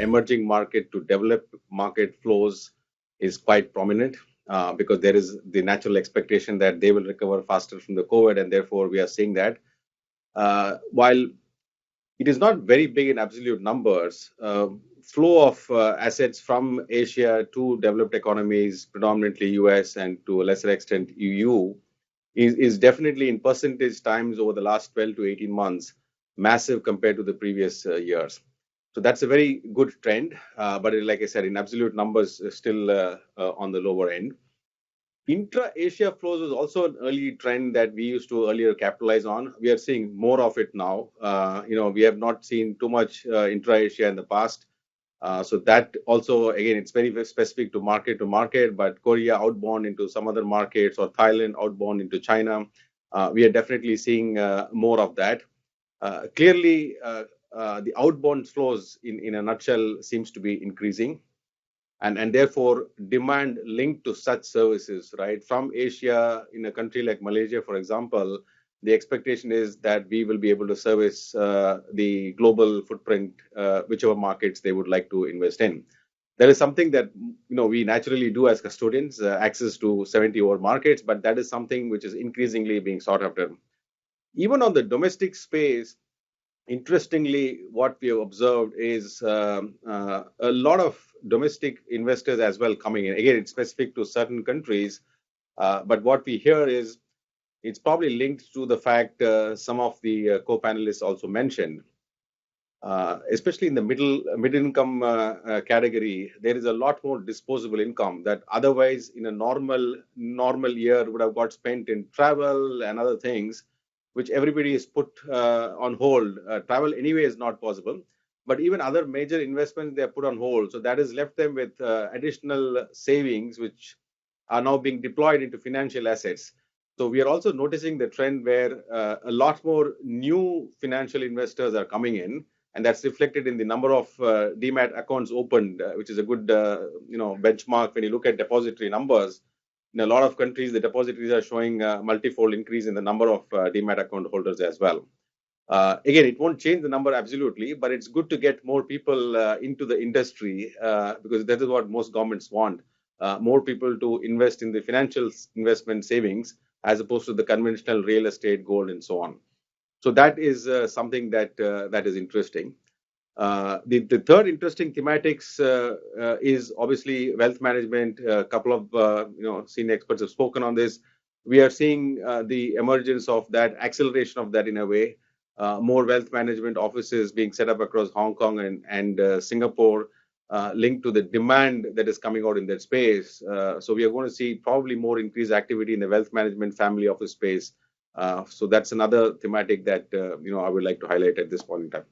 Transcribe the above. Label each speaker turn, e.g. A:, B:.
A: emerging market to developed market flows is quite prominent because there is the natural expectation that they will recover faster from the COVID, and therefore we are seeing that. While it is not very big in absolute numbers, flow of assets from Asia to developed economies, predominantly US and to a lesser extent EU, is definitely in percentage times over the last 12 to 18 months massive compared to the previous years. So that's a very good trend, but like I said, in absolute numbers, still on the lower end. Intra Asia flows was also an early trend that we used to earlier capitalize on. We are seeing more of it now. We have not seen too much intra Asia in the past. So that also, again, it's very, very specific to market, but Korea outbound into some other markets or Thailand outbound into China. We are definitely seeing more of that. Clearly, the outbound flows in a nutshell seems to be increasing. And therefore, demand linked to such services, right? From Asia, in a country like Malaysia, for example, the expectation is that we will be able to service the global footprint, whichever markets they would like to invest in. That is something that we naturally do as custodians, access to 70 over markets, but that is something which is increasingly being sought after. Even on the domestic space, interestingly, what we have observed is a lot of domestic investors as well coming in. Again, it's specific to certain countries, but what we hear is it's probably linked to the fact some of the co-panelists also mentioned, especially in the mid-income category, there is a lot more disposable income that otherwise in a normal year would have got spent in travel and other things, which everybody is put on hold. Travel anyway is not possible, but even other major investments they are put on hold. So that has left them with additional savings, which are now being deployed into financial assets. So we are also noticing the trend where a lot more new financial investors are coming in, and that's reflected in the number of demat accounts opened, which is a good benchmark when you look at depository numbers. In a lot of countries, the depositories are showing multifold increase in the number of demat account holders as well. Again, it won't change the number absolutely, but it's good to get more people into the industry because that is what most governments want. More people to invest in the financial investment savings as opposed to the conventional real estate, gold, and so on. So that is something that is interesting. The third interesting thematics is obviously wealth management. A couple of senior experts have spoken on this. We are seeing the emergence of that, acceleration of that in a way. More wealth management offices being set up across Hong Kong and Singapore, linked to the demand that is coming out in that space. So we are going to see probably more increased activity in the wealth management family office space. So that's another thematic that I would like to highlight at this point in time.